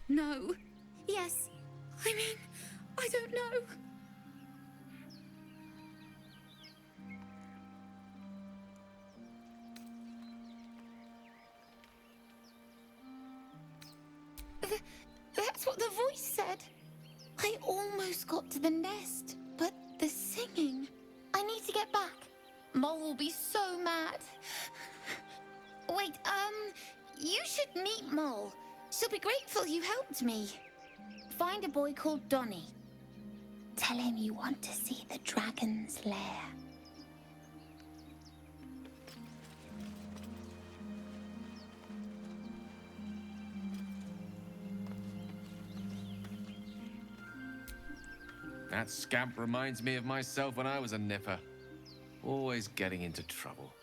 No. Yes. I mean, I don't know. That's what the voice said. I almost got to the nest, but the singing. I need to get back. Mole will be so mad. Wait, you should meet Mole. She'll be grateful you helped me. Find a boy called Donny. Tell him you want to see the dragon's lair. That scamp reminds me of myself when I was a nipper. Always getting into trouble.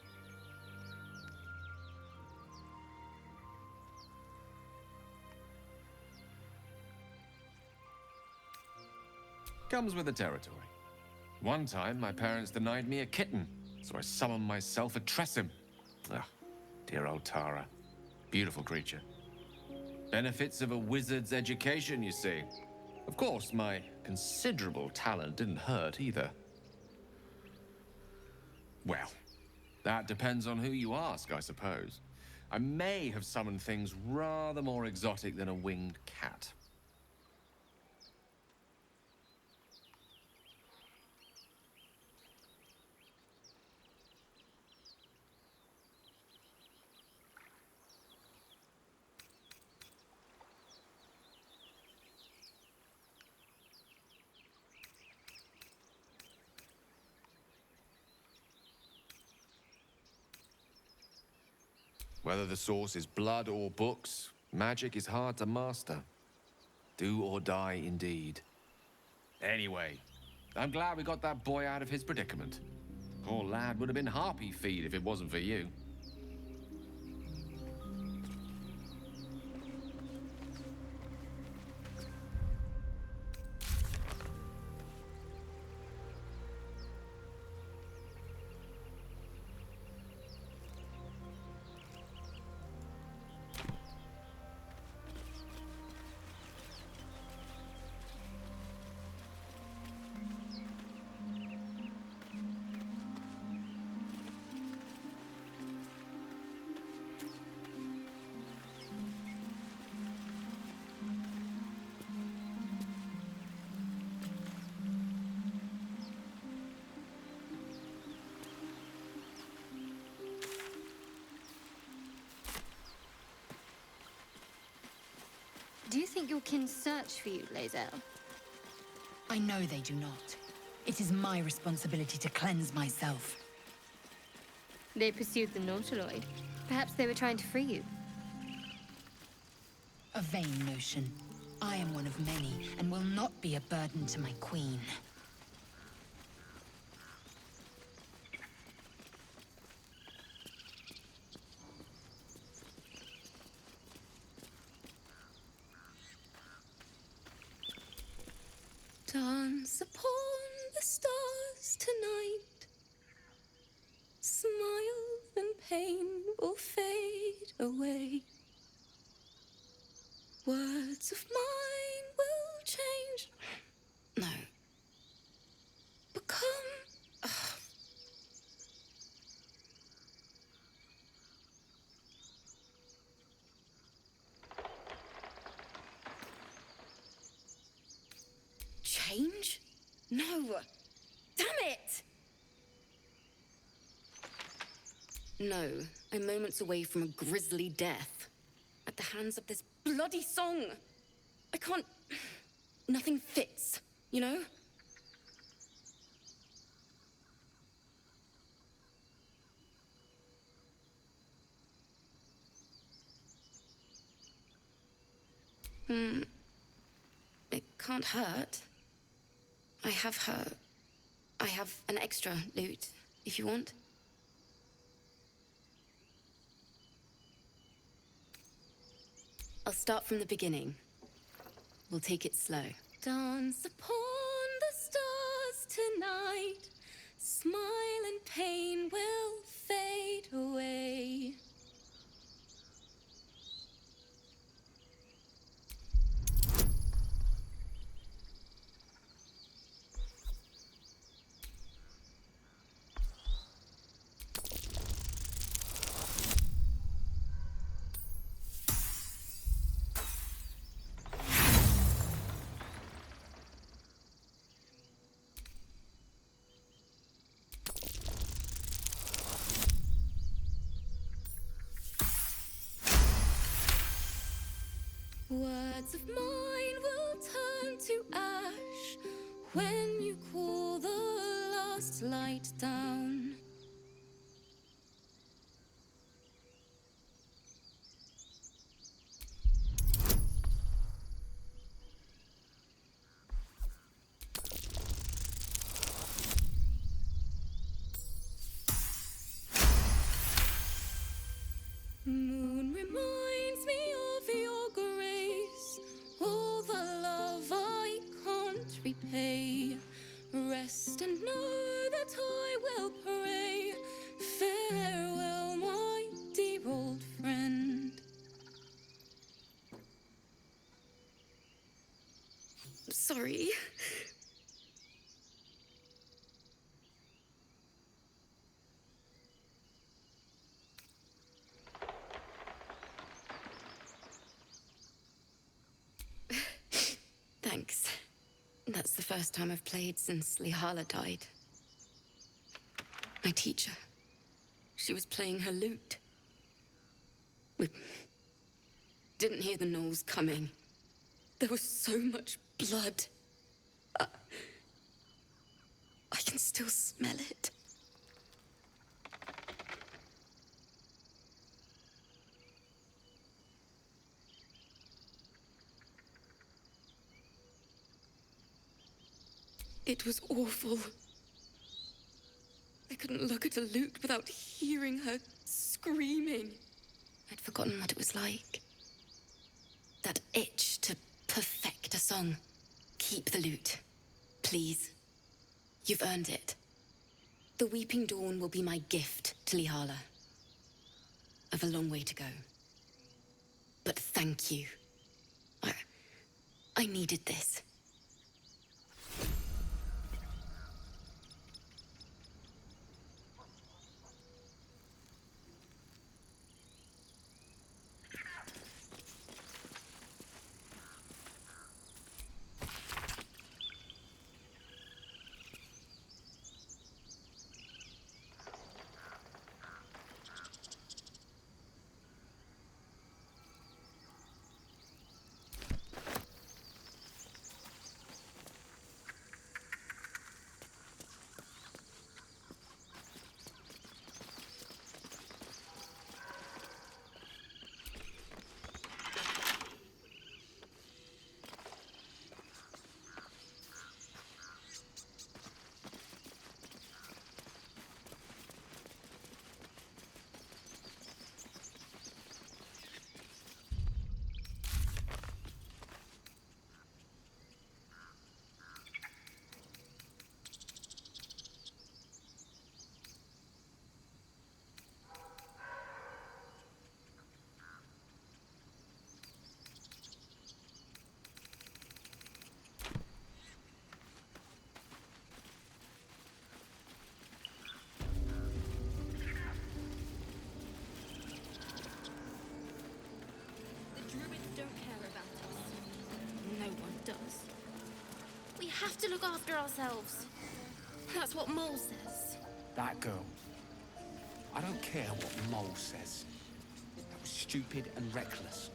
Comes with the territory. One time, my parents denied me a kitten, so I summoned myself a Tressim. Ah, dear old Tara. Beautiful creature. Benefits of a wizard's education, you see. Of course, my considerable talent didn't hurt either. Well, that depends on who you ask, I suppose. I may have summoned things rather more exotic than a winged cat. Whether the source is blood or books, magic is hard to master. Do or die indeed. Anyway, I'm glad we got that boy out of his predicament. Poor lad would have been harpy feed if it wasn't for you. Do you think your kin search for you, Lae'zel? I know they do not. It is my responsibility to cleanse myself. They pursued the Nautiloid. Perhaps they were trying to free you. A vain notion. I am one of many, and will not be a burden to my queen. Dance upon the stars tonight. Smile and pain will fade away. Words of mine will change. No. Become. Change? No. Damn it! No, I'm moments away from a grisly death. At the hands of this bloody song. I can't... Nothing fits, you know? It can't hurt. I have an extra lute, if you want. I'll start from the beginning. We'll take it slow. Dance upon the stars tonight. Smile and pain will fade away. Words of mine will turn to ash when you call the last light down. Moon reminds me of your grace, all the love I can't repay. Rest and know that I will pray. Farewell, my dear old friend. Sorry. Thanks. That's the first time I've played since Lihala died. My teacher. She was playing her lute. We didn't hear the gnolls coming. There was so much blood. I can still smell it. It was awful. I couldn't look at a lute without hearing her screaming. I'd forgotten what it was like. That itch to perfect a song. Keep the lute, please. You've earned it. The Weeping Dawn will be my gift to Lihala. I've a long way to go. But thank you. I needed this. We have to look after ourselves. That's what Mole says. That girl. I don't care what Mole says. That was stupid and reckless.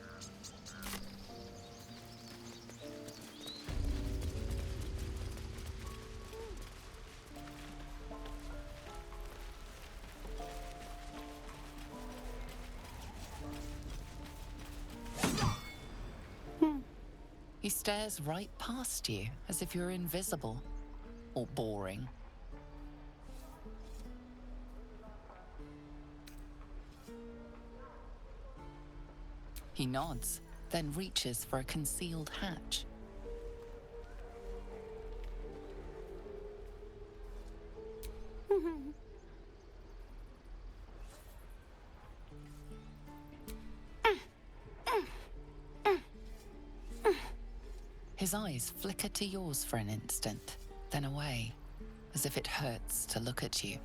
He stares right past you, as if you're invisible. Or boring. He nods, then reaches for a concealed hatch. His eyes flicker to yours for an instant, then away, as if it hurts to look at you.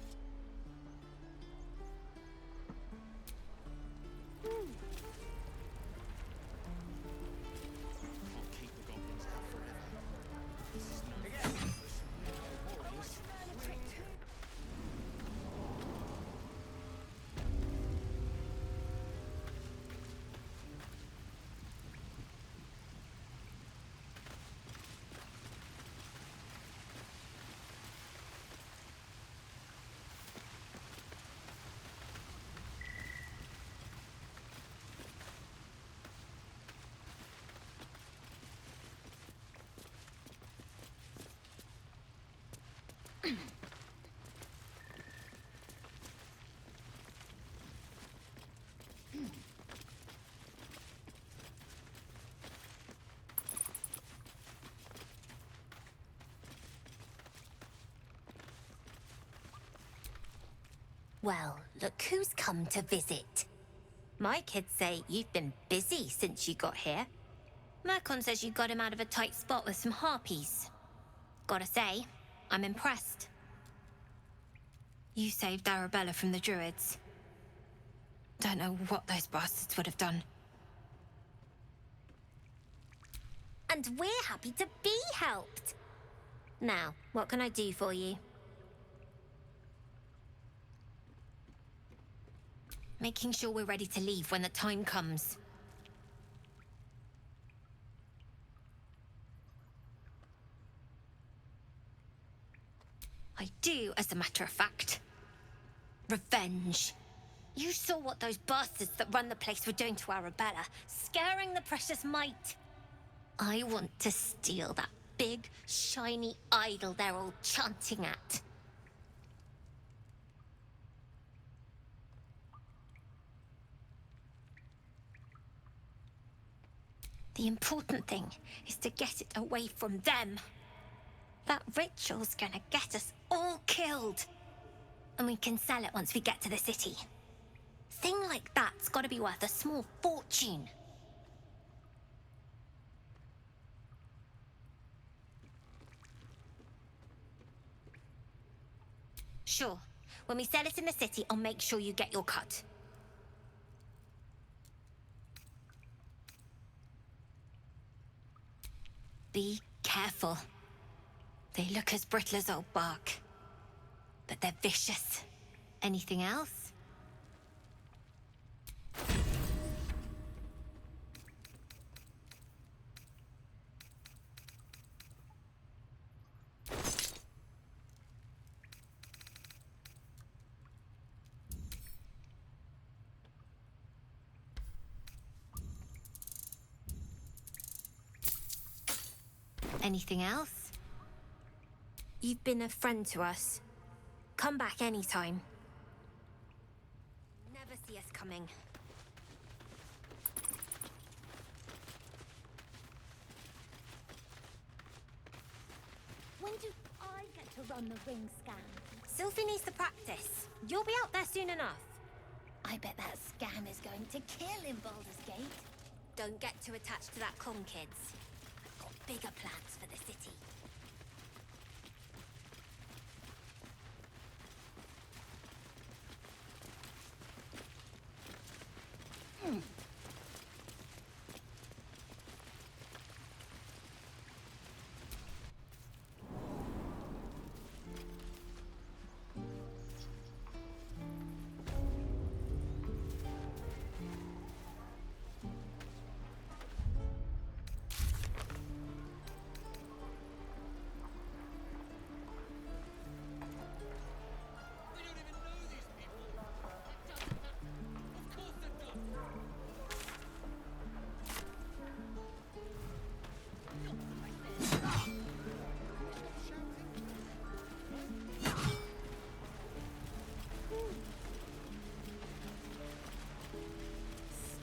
Well, look who's come to visit. My kids say you've been busy since you got here. Mercon says you got him out of a tight spot with some harpies. Gotta say, I'm impressed. You saved Arabella from the Druids. Don't know what those bastards would have done. And we're happy to be helped. Now, what can I do for you? Making sure we're ready to leave when the time comes. I do, as a matter of fact. Revenge. You saw what those bastards that run the place were doing to Arabella, scaring the precious mite. I want to steal that big, shiny idol they're all chanting at. The important thing is to get it away from them. That ritual's gonna get us all killed. And we can sell it once we get to the city. Thing like that's gotta be worth a small fortune. Sure. When we sell it in the city, I'll make sure you get your cut. Be careful. They look as brittle as old bark. But they're vicious. Anything else? Anything else? You've been a friend to us. Come back anytime. Never see us coming. When do I get to run the ring scan? Sylvie needs to practice. You'll be out there soon enough. I bet that scam is going to kill in Baldur's Gate. Don't get too attached to that con, kids. I've got bigger plans for the city.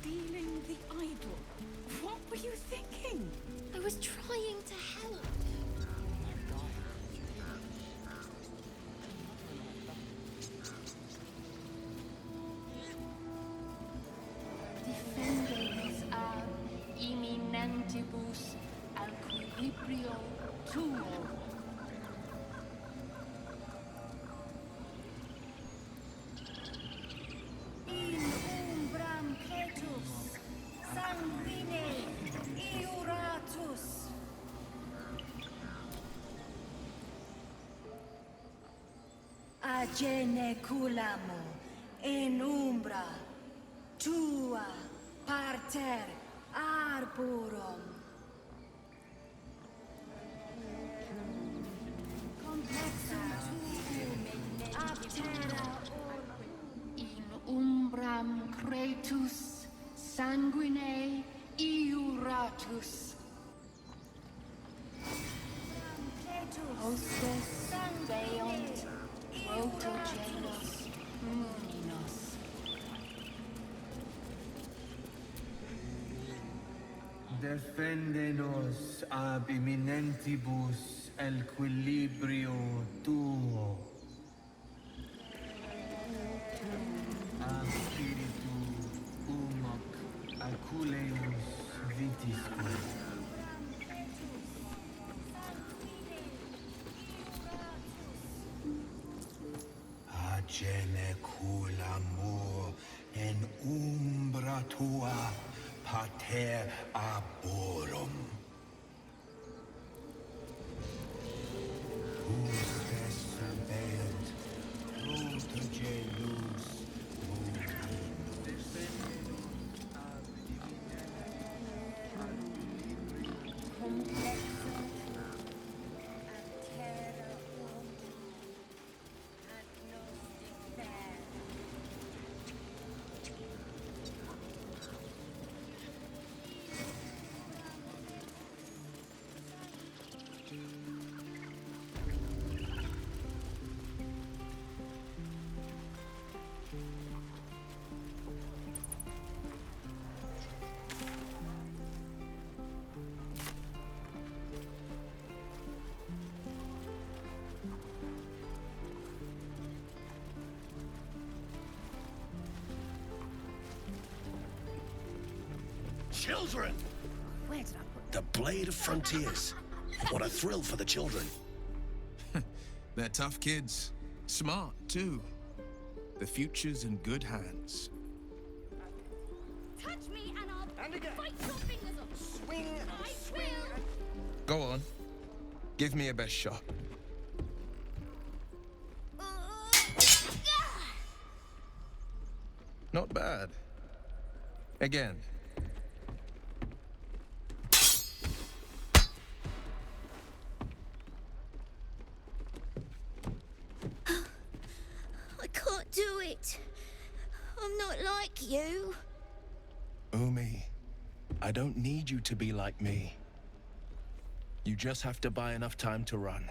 Stealing the idol? What were you thinking? I was trying to help. Defendemus a imminentibus al equilibrio tuo. In umbram cetus, sanguine iuratus. Agene culamo in umbra tua parter arborum. Complexum tuum aptera in umbram cretus sanguine iuratus. Hostes deont protogenos muninos. Defendenos ab imminentibus equilibrio tuo. culeus vitisque. Agene culamur en umbra tua pater arborum. Ustes servent, protegelus Children! The Blade of Frontiers. What a thrill for the children. They're tough kids. Smart, too. The future's in good hands. Touch me and I'll bite your fingers off. Swing I will. Go on. Give me a best shot. Not bad. Again. I can't do it. I'm not like you. Umi, I don't need you to be like me. You just have to buy enough time to run.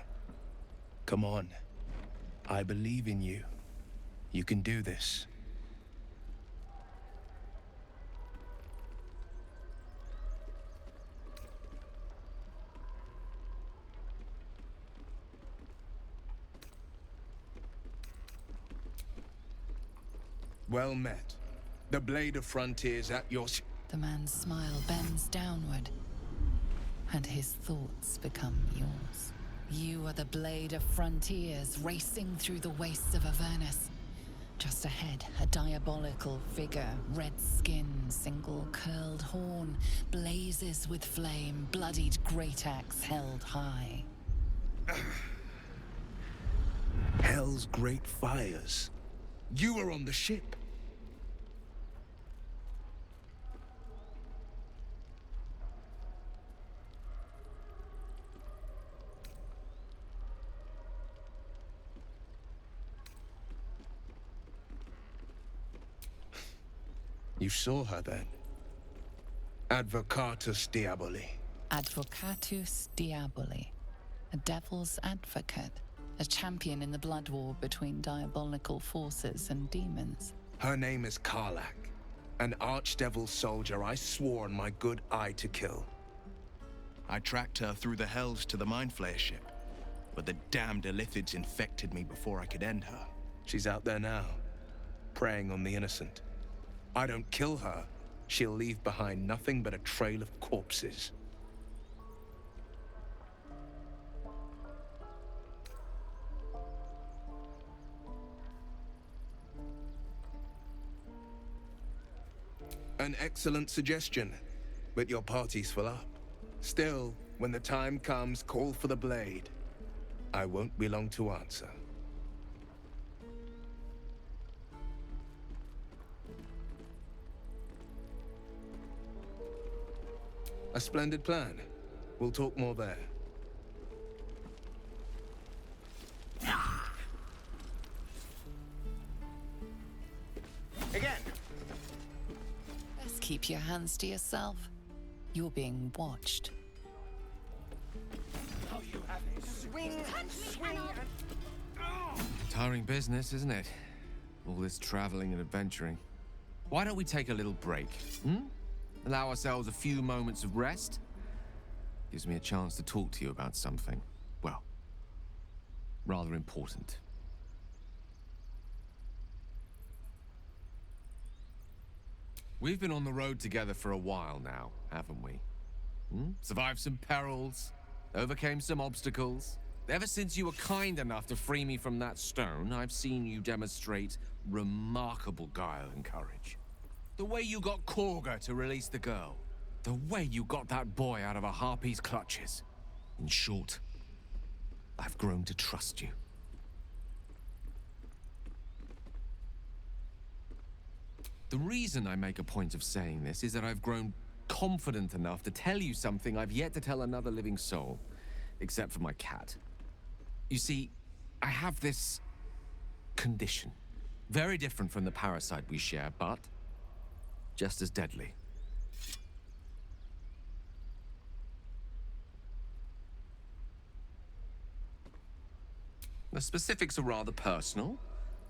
Come on. I believe in you. You can do this. Well met. The Blade of Frontiers at your... The man's smile bends downward, and his thoughts become yours. You are the Blade of Frontiers, racing through the wastes of Avernus. Just ahead, a diabolical figure, red skin, single curled horn, blazes with flame, bloodied great axe held high. Hell's great fires. You were on the ship. You saw her then? Advocatus Diaboli. Advocatus Diaboli. A devil's advocate. A champion in the blood war between diabolical forces and demons. Her name is Karlach. An archdevil soldier I swore on my good eye to kill. I tracked her through the hells to the Mind Flayer ship, but the damned Illithids infected me before I could end her. She's out there now, preying on the innocent. I don't kill her, she'll leave behind nothing but a trail of corpses. An excellent suggestion, but your party's full up. Still, when the time comes, call for the blade. I won't be long to answer. A splendid plan. We'll talk more there. Again. Best keep your hands to yourself. You're being watched. Oh, you have it. Swing and swing and... Tiring business, isn't it? All this traveling and adventuring. Why don't we take a little break? Allow ourselves a few moments of rest? Gives me a chance to talk to you about something, well, rather important. We've been on the road together for a while now, haven't we? Survived some perils, overcame some obstacles. Ever since you were kind enough to free me from that stone, I've seen you demonstrate remarkable guile and courage. The way you got Korga to release the girl. The way you got that boy out of a harpy's clutches. In short, I've grown to trust you. The reason I make a point of saying this is that I've grown confident enough to tell you something I've yet to tell another living soul, except for my cat. You see, I have this condition. Very different from the parasite we share, but just as deadly. The specifics are rather personal,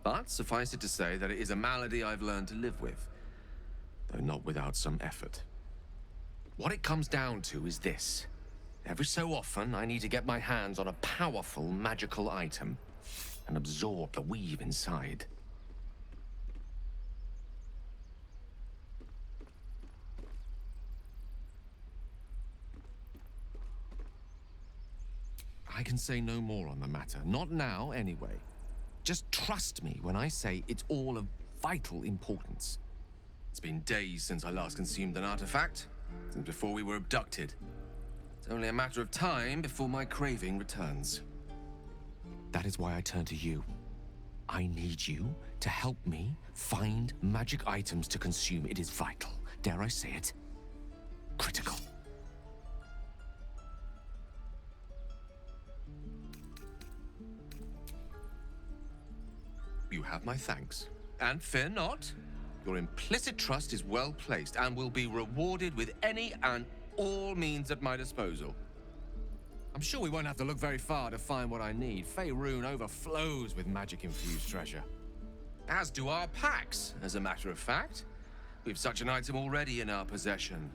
but suffice it to say that it is a malady I've learned to live with, though not without some effort. What it comes down to is this. Every so often, I need to get my hands on a powerful magical item and absorb the weave inside. I can say no more on the matter. Not now, anyway. Just trust me when I say it's all of vital importance. It's been days since I last consumed an artifact, since before we were abducted. It's only a matter of time before my craving returns. That is why I turn to you. I need you to help me find magic items to consume. It is vital. Dare I say it? Critical. You have my thanks. And fear not. Your implicit trust is well placed and will be rewarded with any and all means at my disposal. I'm sure we won't have to look very far to find what I need. Faerun overflows with magic-infused treasure. As do our packs, as a matter of fact. We've such an item already in our possession.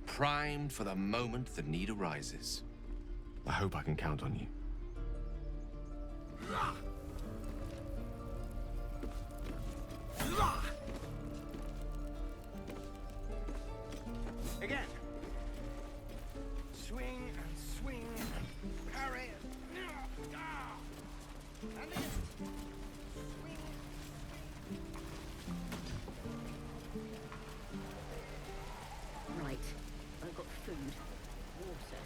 Primed for the moment the need arises. I hope I can count on you. Again. Swing and swing and parry. And then swing. Right. I've got food, water,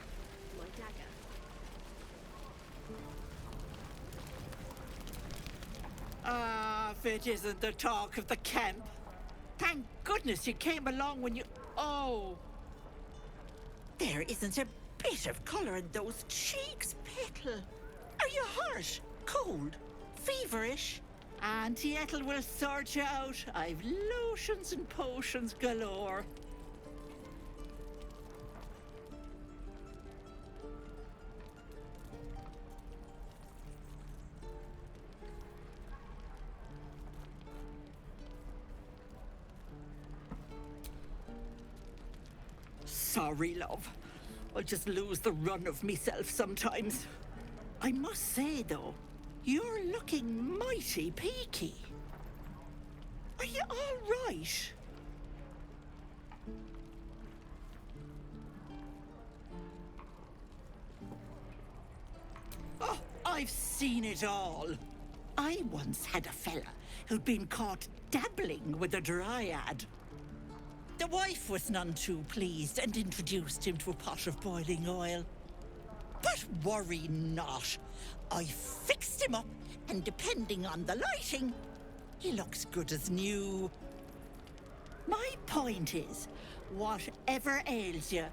my dagger. Ah, if it isn't the talk of the camp. Thank goodness you came along when you... Oh! There isn't a bit of colour in those cheeks, Petal. Are you hurt? Cold? Feverish? Auntie Ethel will sort you out. I've lotions and potions galore. Sorry, love. I just lose the run of myself sometimes. I must say, though, you're looking mighty peaky. Are you all right? Oh, I've seen it all. I once had a fella who'd been caught dabbling with a dryad. The wife was none too pleased and introduced him to a pot of boiling oil. But worry not. I fixed him up, and depending on the lighting, he looks good as new. My point is, whatever ails you,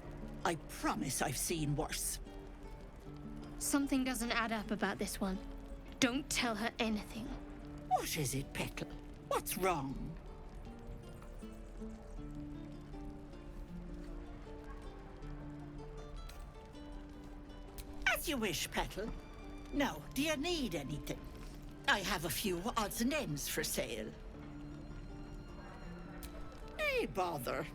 I promise I've seen worse. Something doesn't add up about this one. Don't tell her anything. What is it, Petal? What's wrong? As you wish, Petal. Now, do you need anything? I have a few odds and ends for sale. Nay, bother.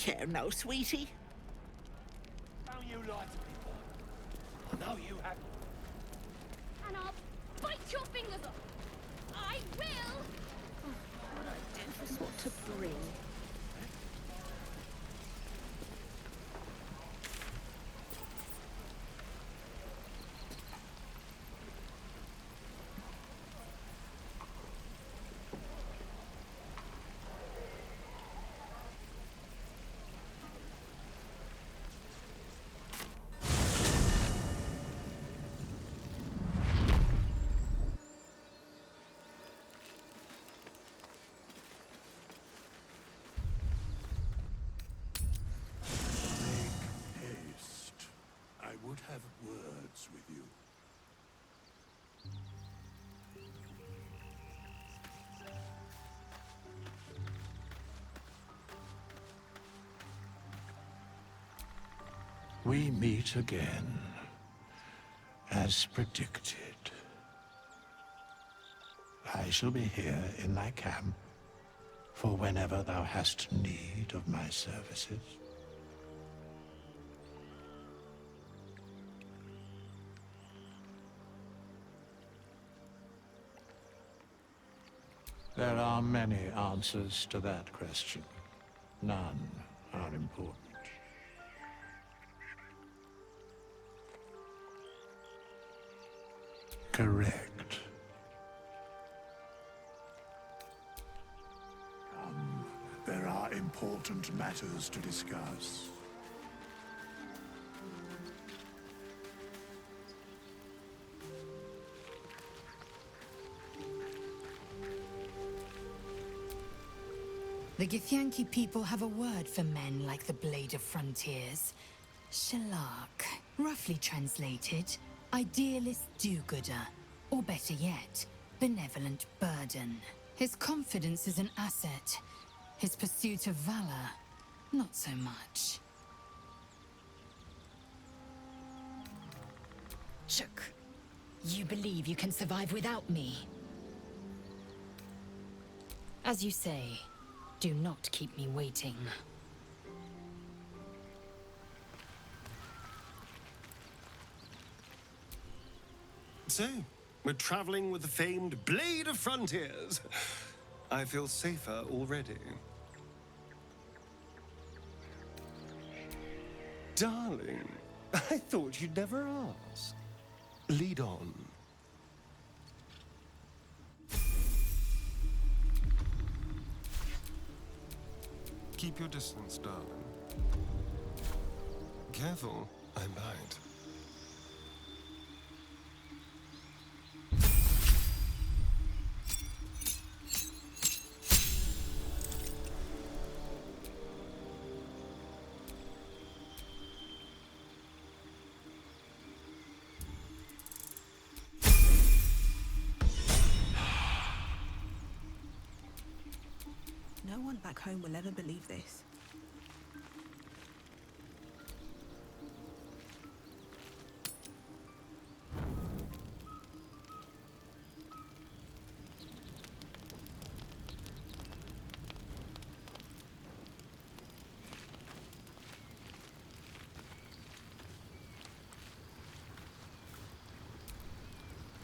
care now, sweetie. Don't you lie to me, boy. I know you have. And I'll bite your fingers off. I will! What a dangerous what to bring. Haste. I would have words with you. We meet again, as predicted. I shall be here in thy camp for whenever thou hast need of my services. There are many answers to that question. None are important. Correct. There are important matters to discuss. The Githyanki people have a word for men like the Blade of Frontiers. Shalak. Roughly translated, idealist do-gooder. Or better yet, benevolent burden. His confidence is an asset. His pursuit of valor, not so much. Shuk, you believe you can survive without me? As you say, do not keep me waiting. So, we're traveling with the famed Blade of Frontiers. I feel safer already. Darling, I thought you'd never ask. Lead on. Keep your distance, darling. Careful, I might. No one back home will ever believe this.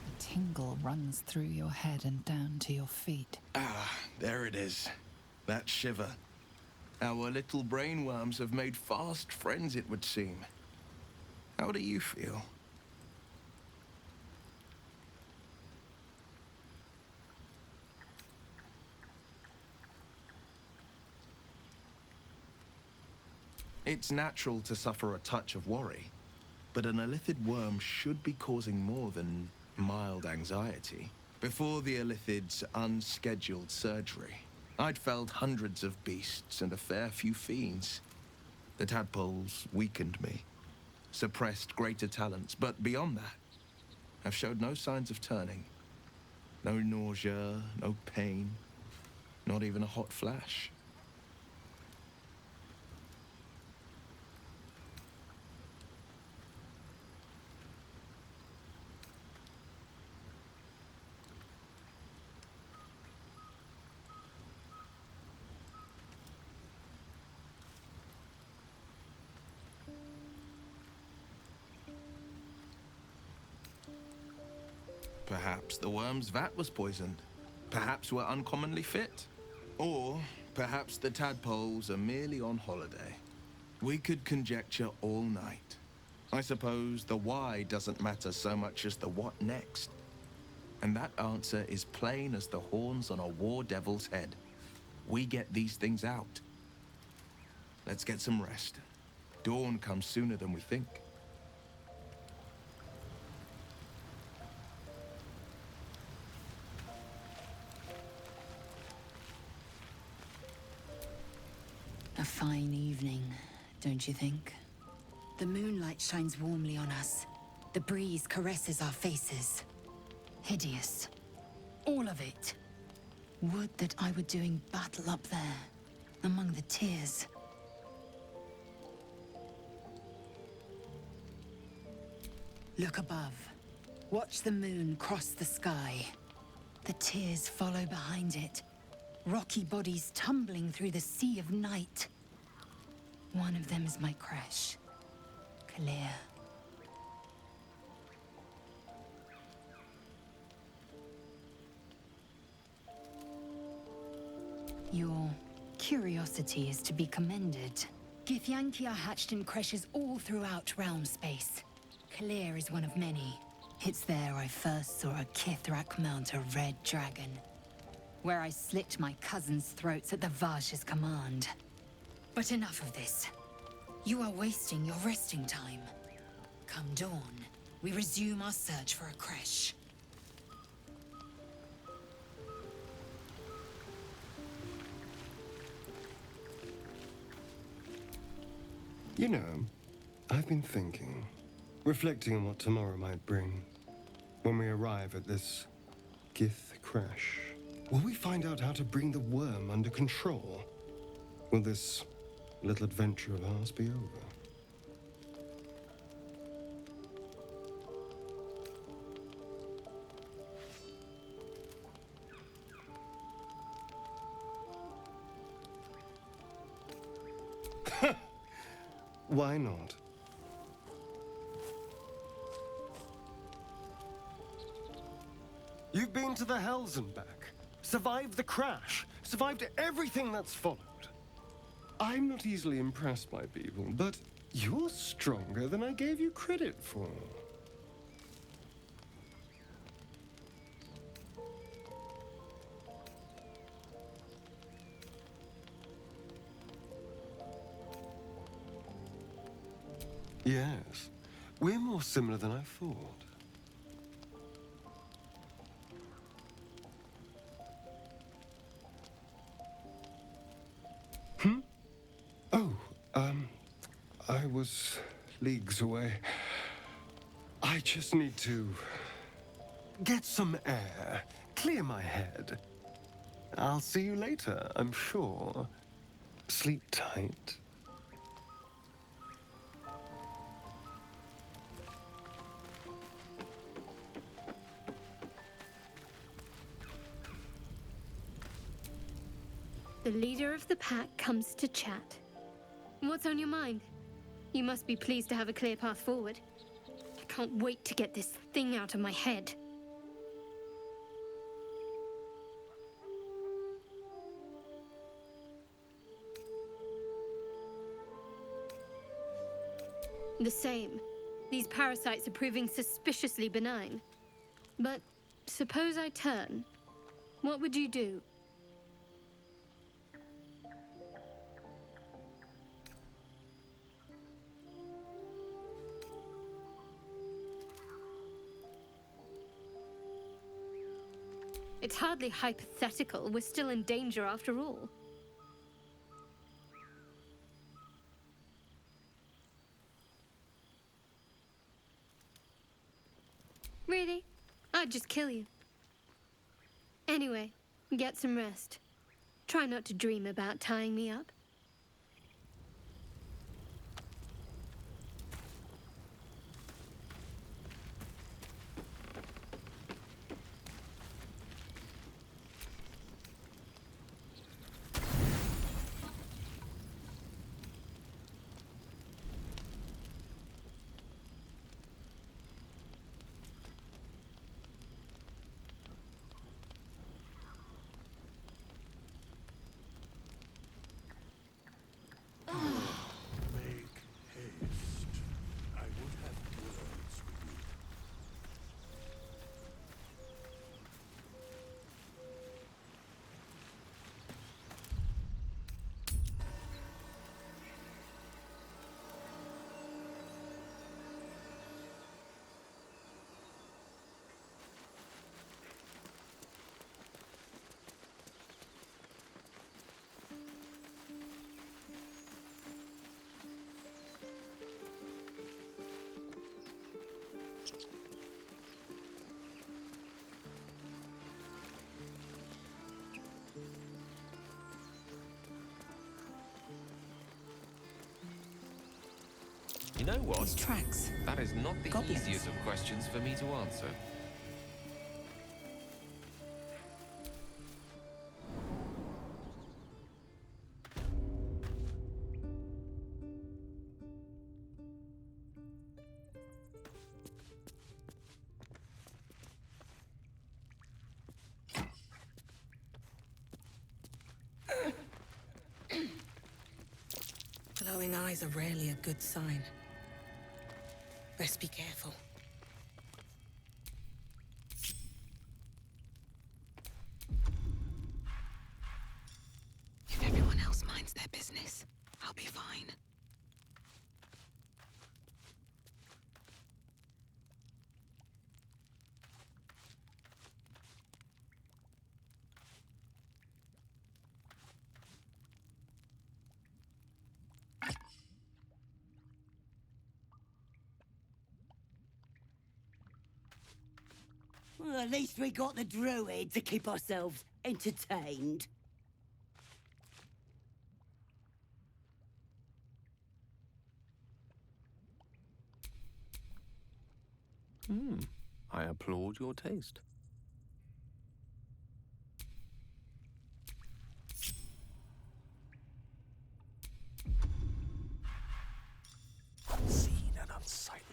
A tingle runs through your head and down to your feet. Ah, there it is. That shiver. Our little brainworms have made fast friends, it would seem. How do you feel? It's natural to suffer a touch of worry, but an Illithid worm should be causing more than mild anxiety. Before the Illithid's unscheduled surgery, I'd felled hundreds of beasts and a fair few fiends. The tadpoles weakened me, suppressed greater talents, but beyond that, I've showed no signs of turning. No nausea, no pain, not even a hot flash. Perhaps the worm's vat was poisoned. Perhaps we're uncommonly fit. Or perhaps the tadpoles are merely on holiday. We could conjecture all night. I suppose the why doesn't matter so much as the what next. And that answer is plain as the horns on a war devil's head. We get these things out. Let's get some rest. Dawn comes sooner than we think. A fine evening, don't you think? The moonlight shines warmly on us. The breeze caresses our faces. Hideous. All of it. Would that I were doing battle up there, among the tears. Look above. Watch the moon cross the sky. The tears follow behind it. Rocky bodies tumbling through the sea of night. One of them is my crush, Clear. Your curiosity is to be commended. Githyanki are hatched in creches all throughout realm space. Clear is one of many. It's there I first saw a Kithrak mount a red dragon, where I slit my cousins' throats at the Vaj's command. But enough of this. You are wasting your resting time. Come dawn, we resume our search for a creche. You know, I've been thinking, reflecting on what tomorrow might bring. When we arrive at this Gith crash, will we find out how to bring the worm under control? Will this little adventure of ours be over? Why not? You've been to the Hells and back, survived the crash, survived everything that's followed. I'm not easily impressed by people, but you're stronger than I gave you credit for. Yes, we're more similar than I thought. Oh, I was leagues away. I just need to get some air, clear my head. I'll see you later, I'm sure. Sleep tight. The leader of the pack comes to chat. What's on your mind? You must be pleased to have a clear path forward. I can't wait to get this thing out of my head. The same. These parasites are proving suspiciously benign. But suppose I turn. What would you do? It's hardly hypothetical. We're still in danger after all. Really? I'd just kill you. Anyway, get some rest. Try not to dream about tying me up. You know what? These tracks. That is not the Goblins. easiest of questions for me to answer. Glowing eyes are rarely a good sign. Best be careful. If everyone else minds their business, I'll be fine. Well, at least we got the druid to keep ourselves entertained. I applaud your taste. Unseen and unsightly.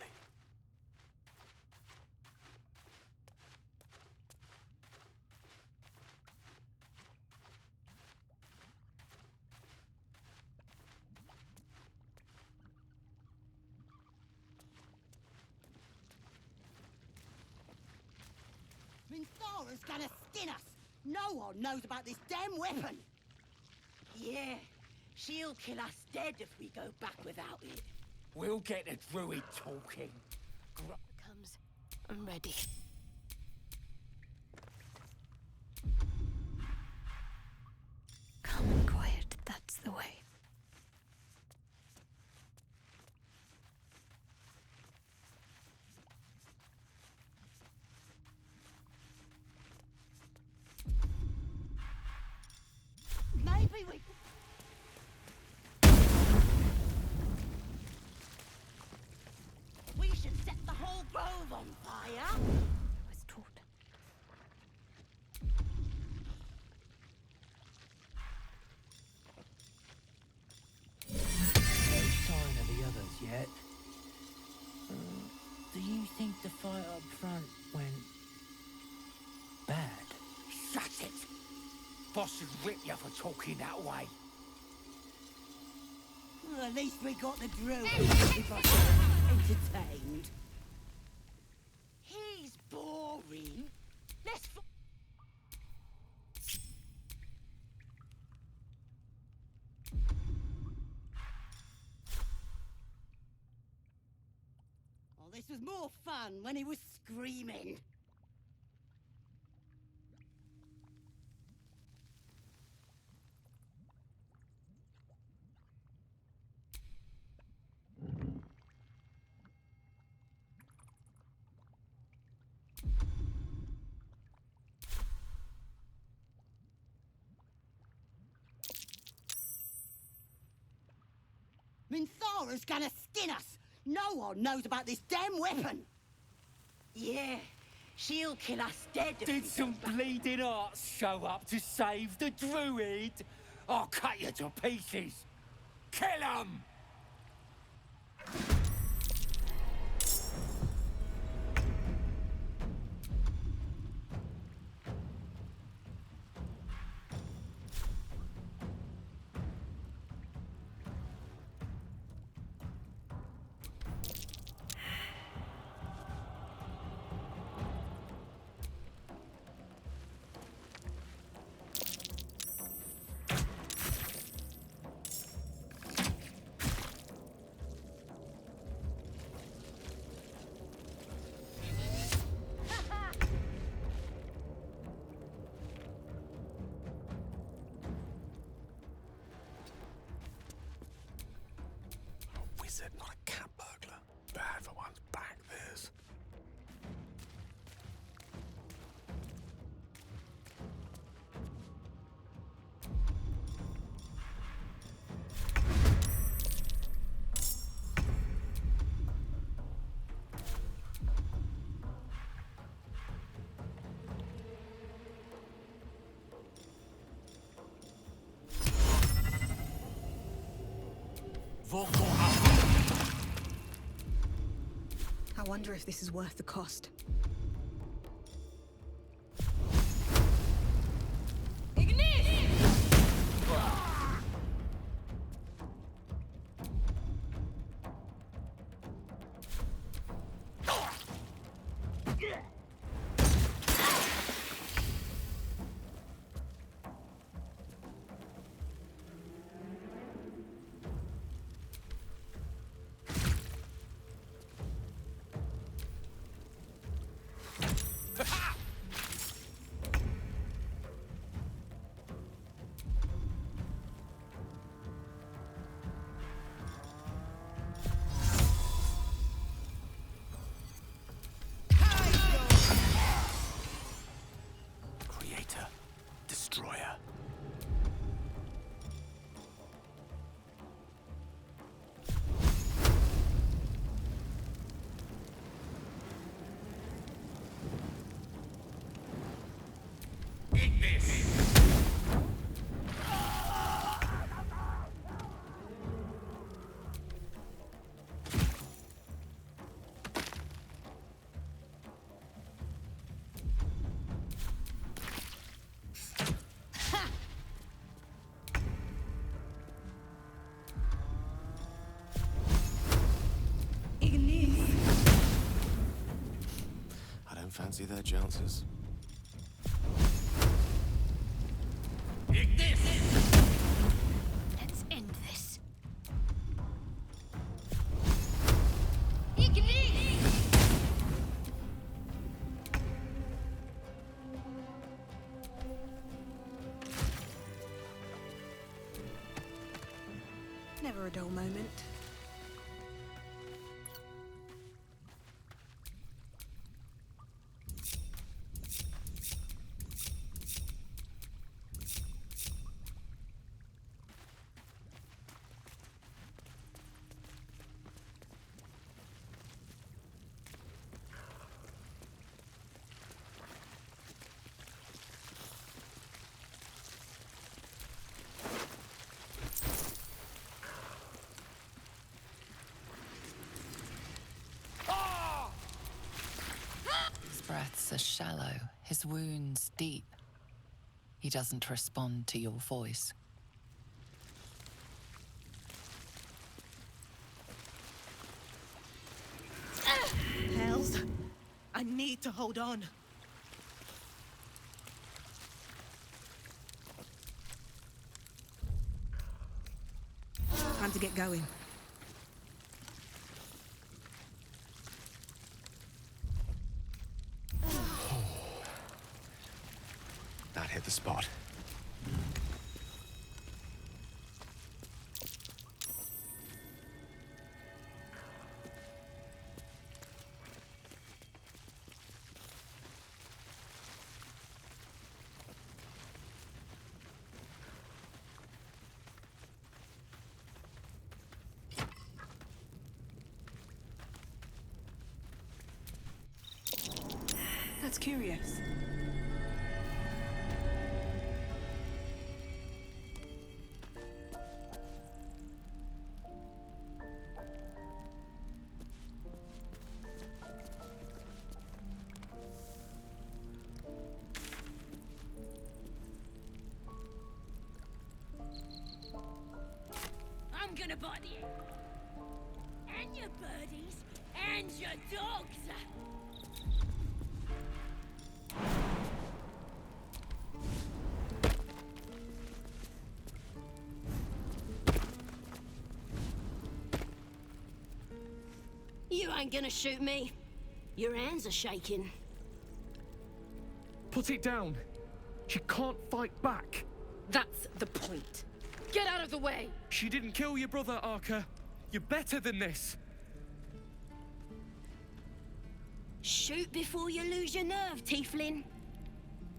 Minthara's gonna skin us! No one knows about this damn weapon! Yeah, she'll kill us dead if we go back without it. We'll get the druid talking. Comes. I'm ready. Calm and quiet, that's the way. Maybe we... We should set the whole grove on fire! I was taught. No sign of the others yet. Do you think the fight up front went bad? Shut it! Boss would rip you for talking that way. Well, at least we got the druid to keep ourselves entertained. He's boring. Let's... Oh, this was more fun when he was screaming. Minthara's gonna skin us! No one knows about this damn weapon! Yeah, she'll kill us dead if we Did go some back. bleeding arts show up to save the druid? I'll cut you to pieces. Kill 'em! A wizard, not a cat burglar. Bad for one's back, this. I wonder if this is worth the cost. Creator, destroyer. I don't fancy their chances. Let's end this. Never a dull moment. His breaths are shallow, his wounds deep. He doesn't respond to your voice. Hells, I need to hold on. Time to get going. That hit the spot. That's curious. I'm gonna bite you. And your birdies. And your dogs. You ain't gonna shoot me. Your hands are shaking. Put it down. She can't fight back. That's the point. Get out of the way! She didn't kill your brother, Arca. You're better than this. Shoot before you lose your nerve, Tiefling.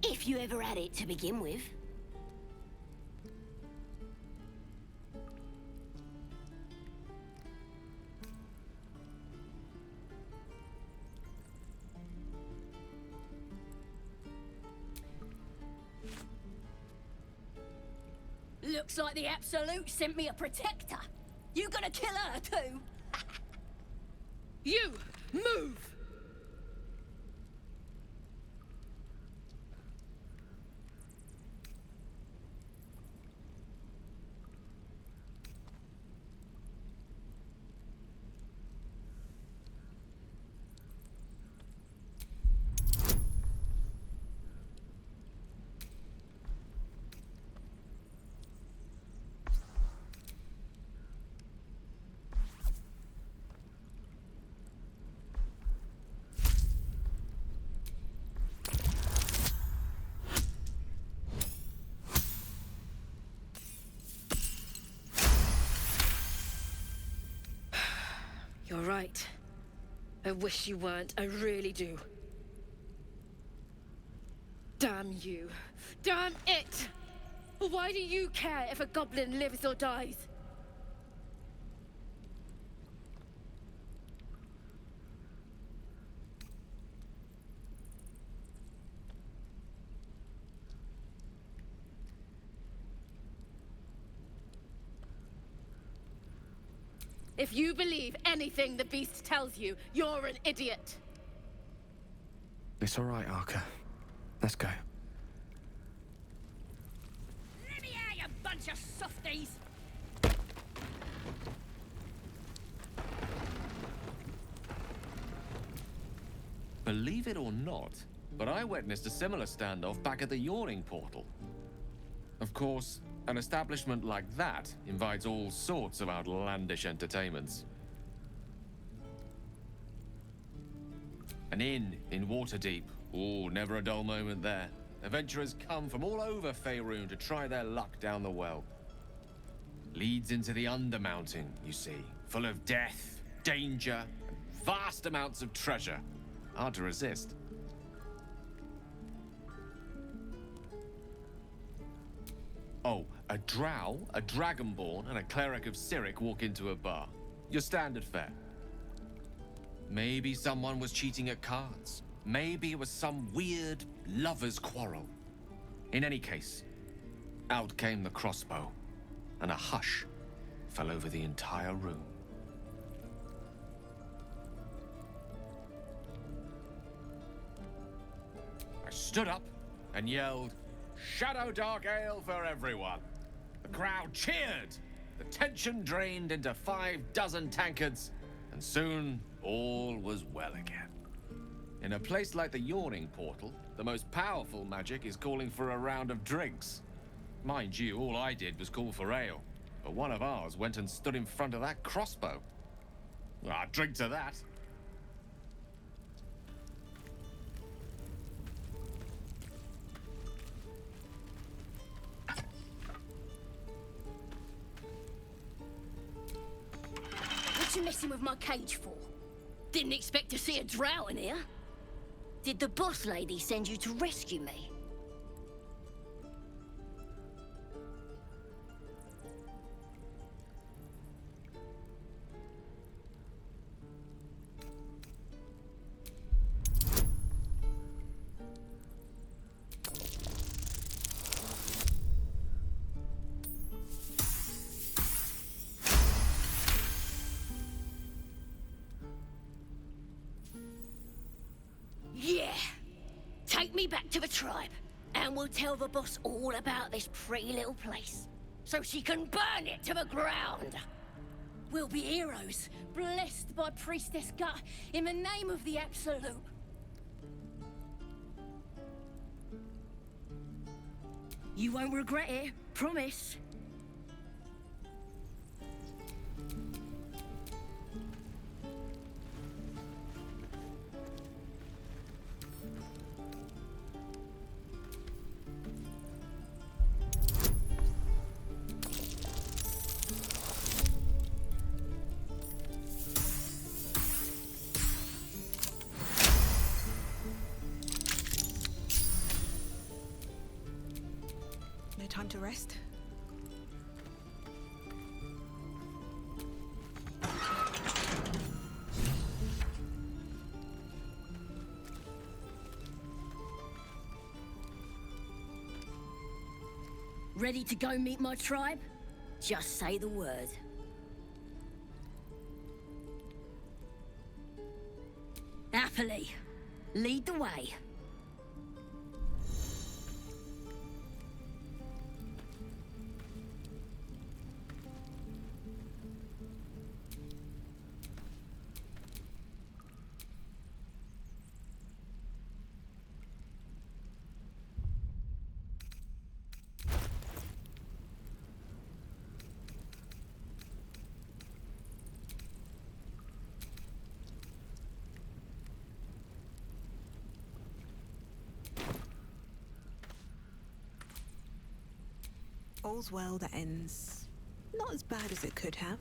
If you ever had it to begin with. Looks like the Absolute sent me a protector. You gonna kill her too? You! Move! You're right. I wish you weren't. I really do. Damn you. Damn it! Why do you care if a goblin lives or dies? If you believe anything the beast tells you, you're an idiot. It's all right, Arca. Let's go. Let me out, you bunch of softies! Believe it or not, but I witnessed a similar standoff back at the Yawning Portal. Of course, an establishment like that invites all sorts of outlandish entertainments. An inn in Waterdeep. Ooh, never a dull moment there. Adventurers come from all over Faerun to try their luck down the well. Leads into the Undermountain, you see, full of death, danger, and vast amounts of treasure. Hard to resist. Oh, a drow, a dragonborn, and a cleric of Cyric walk into a bar. Your standard fare. Maybe someone was cheating at cards. Maybe it was some weird lover's quarrel. In any case, out came the crossbow, and a hush fell over the entire room. I stood up and yelled, "Shadow Dark Ale for everyone!" The crowd cheered. The tension drained into 6 tankards, and soon all was well again. In a place like the Yawning Portal, the most powerful magic is calling for a round of drinks. Mind you, all I did was call for ale, but one of ours went and stood in front of that crossbow. Well, I'd drink to that. What you messing with my cage for? Didn't expect to see a drow in here. Did the boss lady send you to rescue me? Yeah. Take me back to the tribe, and we'll tell the boss all about this pretty little place, so she can burn it to the ground. We'll be heroes, blessed by Priestess Gut, in the name of the Absolute. You won't regret it, promise. No time to rest? Ready to go meet my tribe? Just say the word. carefully. Lead the way. All's well that ends not as bad as it could have.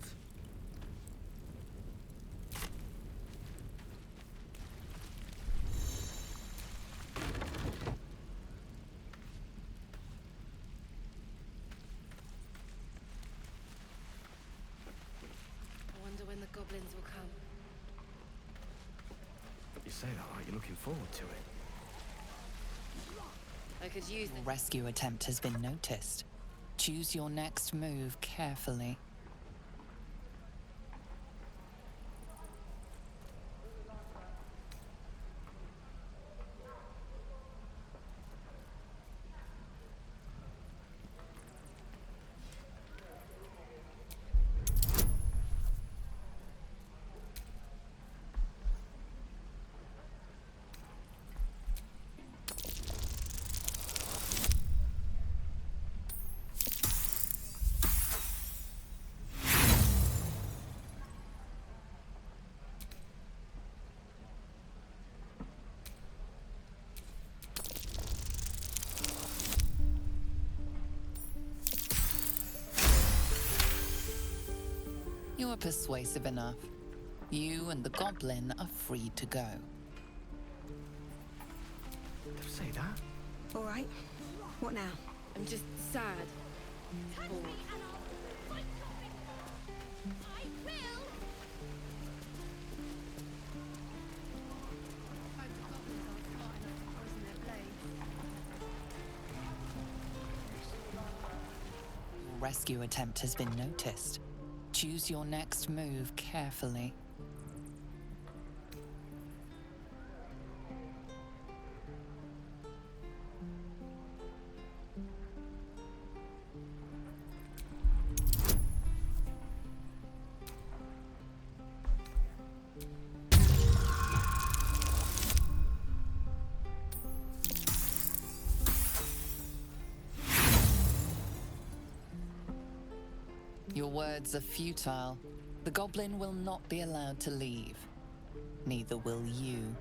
I wonder when the goblins will come. You say that like you're looking forward to it. I could use Your rescue attempt has been noticed. Choose your next move carefully. You are persuasive enough. You and the goblin are free to go. Don't say that. All right. What now? I'm just sad. Bored. Your rescue attempt has been noticed. Choose your next move carefully. Your words are futile. The goblin will not be allowed to leave. Neither will you.